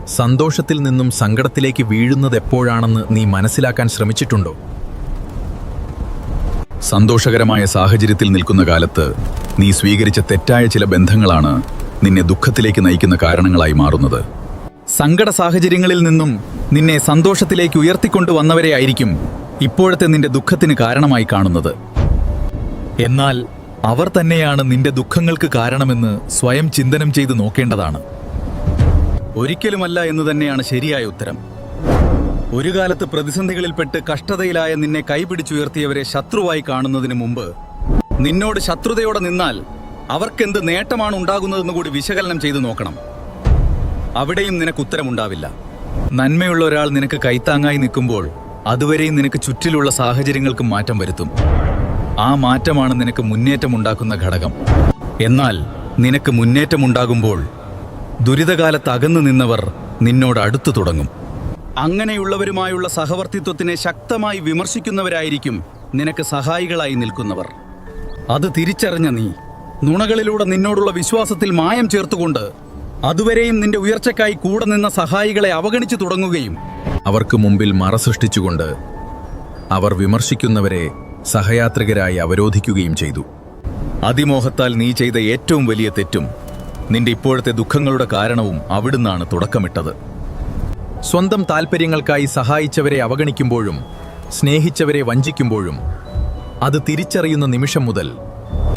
സന്തോഷത്തിൽ നിന്നും സങ്കടത്തിലേക്ക് വീഴുന്നത് എപ്പോഴാണെന്ന് നീ മനസ്സിലാക്കാൻ ശ്രമിച്ചിട്ടുണ്ടോ? സന്തോഷകരമായ സാഹചര്യത്തിൽ നിൽക്കുന്ന കാലത്ത് നീ സ്വീകരിച്ച തെറ്റായ ചില ബന്ധങ്ങളാണ് നിന്നെ ദുഃഖത്തിലേക്ക് നയിക്കുന്ന കാരണങ്ങളായി മാറുന്നത്. സങ്കട സാഹചര്യങ്ങളിൽ നിന്നും നിന്നെ സന്തോഷത്തിലേക്ക് ഉയർത്തിക്കൊണ്ടുവന്നവരെ ആയിരിക്കും ഇപ്പോഴത്തെ നിന്റെ ദുഃഖത്തിന് കാരണമായി കാണുന്നത്. എന്നാൽ അവർ തന്നെയാണ് നിന്റെ ദുഃഖങ്ങൾക്ക് കാരണമെന്ന് സ്വയം ചിന്തനം ചെയ്ത് നോക്കേണ്ടതാണ്. ഒരിക്കലുമല്ല എന്ന് തന്നെയാണ് ശരിയായ ഉത്തരം. ഒരു കാലത്ത് പ്രതിസന്ധികളിൽപ്പെട്ട് കഷ്ടതയിലായ നിന്നെ കൈപിടിച്ചുയർത്തിയവരെ ശത്രുവായി കാണുന്നതിന് മുമ്പ് നിന്നോട് ശത്രുതയോടെ നിന്നാൽ അവർക്കെന്ത് നേട്ടമാണ് ഉണ്ടാകുന്നതെന്ന് കൂടി വിശകലനം ചെയ്തു നോക്കണം. അവിടെയും നിനക്ക് ഉത്തരമുണ്ടാവില്ല. നന്മയുള്ള ഒരാൾ നിനക്ക് കൈത്താങ്ങായി നിൽക്കുമ്പോൾ അതുവരെയും നിനക്ക് ചുറ്റിലുള്ള സാഹചര്യങ്ങൾക്കും മാറ്റം വരുത്തും. ആ മാറ്റമാണ് നിനക്ക് മുന്നേറ്റമുണ്ടാക്കുന്ന ഘടകം. എന്നാൽ നിനക്ക് മുന്നേറ്റമുണ്ടാകുമ്പോൾ ദുരിതകാലത്ത് അകന്നു നിന്നവർ നിന്നോട് അടുത്തു തുടങ്ങും. അങ്ങനെയുള്ളവരുമായുള്ള സഹവർത്തിത്വത്തിനെ ശക്തമായി വിമർശിക്കുന്നവരായിരിക്കും നിനക്ക് സഹായികളായി നിൽക്കുന്നവർ. അത് തിരിച്ചറിഞ്ഞ നീ നുണകളിലൂടെ നിന്നോടുള്ള വിശ്വാസത്തിൽ മായം ചേർത്തുകൊണ്ട് അതുവരെയും നിന്റെ ഉയർച്ചയ്ക്കായി കൂടെ നിന്ന സഹായികളെ അവഗണിച്ചു തുടങ്ങുകയും അവർക്ക് മുമ്പിൽ മറ സൃഷ്ടിച്ചുകൊണ്ട് അവർ വിമർശിക്കുന്നവരെ സഹയാത്രികരായി അവരോധിക്കുകയും ചെയ്തു. അതിമോഹത്താൽ നീ ചെയ്ത ഏറ്റവും വലിയ തെറ്റും നിന്റെ ഇപ്പോഴത്തെ ദുഃഖങ്ങളുടെ കാരണവും അവിടുന്നാണ് തുടക്കമിട്ടത്. സ്വന്തം താൽപ്പര്യങ്ങൾക്കായി സഹായിച്ചവരെ അവഗണിക്കുമ്പോഴും സ്നേഹിച്ചവരെ വഞ്ചിക്കുമ്പോഴും അത് തിരിച്ചറിയുന്ന നിമിഷം മുതൽ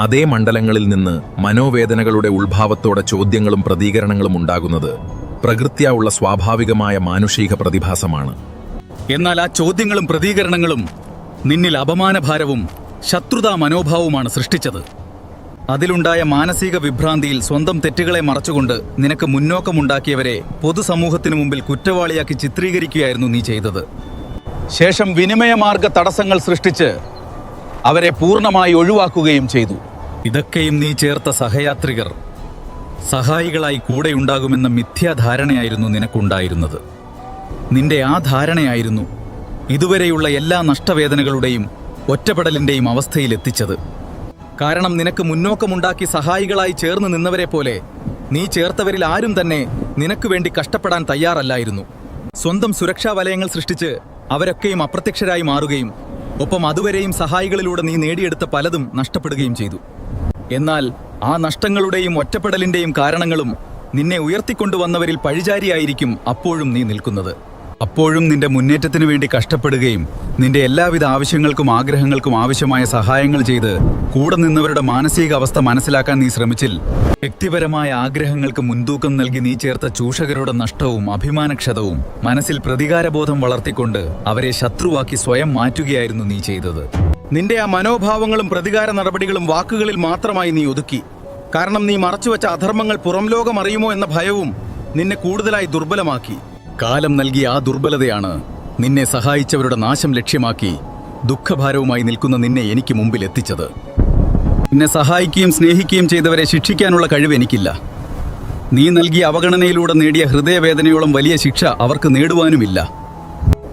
അതേ മണ്ഡലങ്ങളിൽ നിന്ന് മനോവേദനകളുടെ ഉത്ഭാവത്തോടെ ചോദ്യങ്ങളും പ്രതികരണങ്ങളും ഉണ്ടാകുന്നത് പ്രകൃത്യാ ഉള്ള സ്വാഭാവികമായ മാനുഷിക പ്രതിഭാസമാണ്. എന്നാൽ ആ ചോദ്യങ്ങളും പ്രതികരണങ്ങളും നിന്നിൽ അപമാനഭാരവും ശത്രുതാ മനോഭാവവുമാണ് സൃഷ്ടിച്ചത്. അതിലുണ്ടായ മാനസിക വിഭ്രാന്തിയിൽ സ്വന്തം തെറ്റുകളെ മറച്ചുകൊണ്ട് നിനക്ക് മുന്നോക്കമുണ്ടാക്കിയവരെ പൊതുസമൂഹത്തിനു മുമ്പിൽ കുറ്റവാളിയാക്കി ചിത്രീകരിക്കുകയായിരുന്നു നീ ചെയ്തത്. ശേഷം വിനിമയമാർഗ തടസ്സങ്ങൾ സൃഷ്ടിച്ച് അവരെ പൂർണ്ണമായി ഒഴിവാക്കുകയും ചെയ്തു. ഇതൊക്കെയും നീ ചേർത്ത സഹയാത്രികർ സഹായികളായി കൂടെയുണ്ടാകുമെന്ന മിഥ്യാധാരണയായിരുന്നു നിനക്കുണ്ടായിരുന്നത്. നിന്റെ ആ ധാരണയായിരുന്നു ഇതുവരെയുള്ള എല്ലാ നഷ്ടവേദനകളുടെയും ഒറ്റപ്പെടലിന്റെയും അവസ്ഥയിലെത്തിച്ചത്. കാരണം നിനക്ക് മുന്നോക്കമുണ്ടാക്കി സഹായികളായി ചേർന്ന് നിന്നവരെ പോലെ നീ ചേർത്തവരിൽ ആരും തന്നെ നിനക്ക് വേണ്ടി കഷ്ടപ്പെടാൻ തയ്യാറല്ലായിരുന്നു. സ്വന്തം സുരക്ഷാ വലയങ്ങൾ സൃഷ്ടിച്ച് അവരൊക്കെയും അപ്രത്യക്ഷരായി മാറുകയും ഒപ്പം അതുവരെയും സഹായികളിലൂടെ നീ നേടിയെടുത്ത പലതും നഷ്ടപ്പെടുകയും ചെയ്തു. എന്നാൽ ആ നഷ്ടങ്ങളുടെയും ഒറ്റപ്പെടലിന്റെയും കാരണങ്ങളും നിന്നെ ഉയർത്തിക്കൊണ്ടുവന്നവരിൽ പഴിചാരിയായിരിക്കും അപ്പോഴും നീ നിൽക്കുന്നത്. അപ്പോഴും നിന്റെ മുന്നേറ്റത്തിനു വേണ്ടി കഷ്ടപ്പെടുകയും നിന്റെ എല്ലാവിധ ആവശ്യങ്ങൾക്കും ആഗ്രഹങ്ങൾക്കും ആവശ്യമായ സഹായങ്ങൾ ചെയ്ത് കൂടെ നിന്നവരുടെ മാനസികാവസ്ഥ മനസ്സിലാക്കാൻ നീ ശ്രമിച്ചിൽ. വ്യക്തിപരമായ ആഗ്രഹങ്ങൾക്ക് മുൻതൂക്കം നൽകി നീ ചേർത്ത ചൂഷകരുടെ നഷ്ടവും അഭിമാനക്ഷതവും മനസ്സിൽ പ്രതികാരബോധം വളർത്തിക്കൊണ്ട് അവരെ ശത്രുവാക്കി സ്വയം മാറ്റുകയായിരുന്നു നീ ചെയ്തത്. നിന്റെ ആ മനോഭാവങ്ങളും പ്രതികാര നടപടികളും വാക്കുകളിൽ മാത്രമായി നീ ഒതുക്കി. കാരണം നീ മറച്ചുവെച്ച അധർമ്മങ്ങൾ പുറം ലോകം അറിയുമോ എന്ന ഭയവും നിന്നെ കൂടുതലായി ദുർബലമാക്കി. കാലം നൽകിയ ആ ദുർബലതയാണ് നിന്നെ സഹായിച്ചവരുടെ നാശം ലക്ഷ്യമാക്കി ദുഃഖഭാരവുമായി നിൽക്കുന്ന നിന്നെ എനിക്ക് മുമ്പിൽ എത്തിച്ചത്. നിന്നെ സഹായിക്കുകയും സ്നേഹിക്കുകയും ചെയ്തവരെ ശിക്ഷിക്കാനുള്ള കഴിവ് എനിക്കില്ല. നീ നൽകിയ അവഗണനയിലൂടെ നേടിയ ഹൃദയവേദനയോളം വലിയ ശിക്ഷ അവർക്ക് നേടുവാനുമില്ല.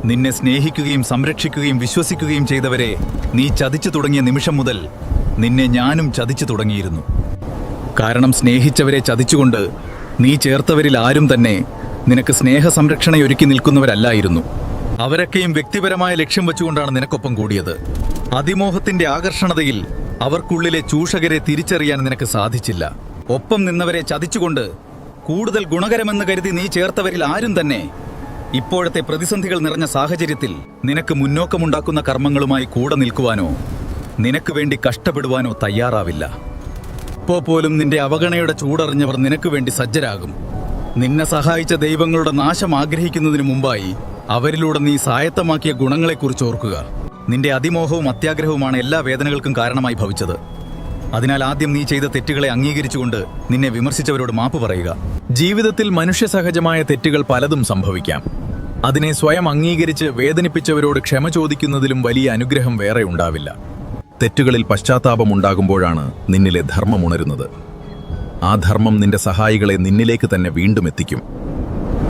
നിന്നെ സ്നേഹിക്കുകയും സംരക്ഷിക്കുകയും വിശ്വസിക്കുകയും ചെയ്തവരെ നീ ചതിച്ചു തുടങ്ങിയ നിമിഷം മുതൽ നിന്നെ ഞാനും ചതിച്ചു തുടങ്ങിയിരുന്നു. കാരണം സ്നേഹിച്ചവരെ ചതിച്ചുകൊണ്ട് നീ ചേർത്തവരിൽ ആരും തന്നെ നിനക്ക് സ്നേഹ സംരക്ഷണയൊരുക്കി നിൽക്കുന്നവരല്ലായിരുന്നു. അവരൊക്കെയും വ്യക്തിപരമായ ലക്ഷ്യം വെച്ചുകൊണ്ടാണ് നിനക്കൊപ്പം കൂടിയത്. അതിമോഹത്തിന്റെ ആകർഷണതയിൽ അവർക്കുള്ളിലെ ചൂഷകരെ തിരിച്ചറിയാൻ നിനക്ക് സാധിച്ചില്ല. ഒപ്പം നിന്നവരെ ചതിച്ചുകൊണ്ട് കൂടുതൽ ഗുണകരമെന്ന് കരുതി നീ ചേർത്തവരിൽ ആരും തന്നെ ഇപ്പോഴത്തെ പ്രതിസന്ധികൾ നിറഞ്ഞ സാഹചര്യത്തിൽ നിനക്ക് മുന്നോക്കമുണ്ടാക്കുന്ന കർമ്മങ്ങളുമായി കൂടെ നിൽക്കുവാനോ നിനക്ക് വേണ്ടി കഷ്ടപ്പെടുവാനോ തയ്യാറാവില്ല. ഇപ്പോൾ പോലും നിന്റെ അവഗണനയുടെ ചൂടറിഞ്ഞവർ നിനക്ക് വേണ്ടി സജ്ജരാകും. നിന്നെ സഹായിച്ച ദൈവങ്ങളുടെ നാശം ആഗ്രഹിക്കുന്നതിന് മുമ്പായി അവരിലൂടെ നീ സ്വായത്തമാക്കിയ ഗുണങ്ങളെക്കുറിച്ച് ഓർക്കുക. നിന്റെ അതിമോഹവും അത്യാഗ്രഹവുമാണ് എല്ലാ വേദനകൾക്കും കാരണമായി ഭവിച്ചത്. അതിനാൽ ആദ്യം നീ ചെയ്ത തെറ്റുകളെ അംഗീകരിച്ചുകൊണ്ട് നിന്നെ വിമർശിച്ചവരോട് മാപ്പ് പറയുക. ജീവിതത്തിൽ മനുഷ്യസഹജമായ തെറ്റുകൾ പലതും സംഭവിക്കാം. അതിനെ സ്വയം അംഗീകരിച്ച് വേദനിപ്പിച്ചവരോട് ക്ഷമ ചോദിക്കുന്നതിലും വലിയ അനുഗ്രഹം വേറെ ഉണ്ടാവില്ല. തെറ്റുകളിൽ പശ്ചാത്താപമുണ്ടാകുമ്പോഴാണ് നിന്നിലെ ധർമ്മം ഉണരുന്നത്. ആ ധർമ്മം നിന്റെ സഹായികളെ നിന്നിലേക്ക് തന്നെ വീണ്ടും എത്തിക്കും.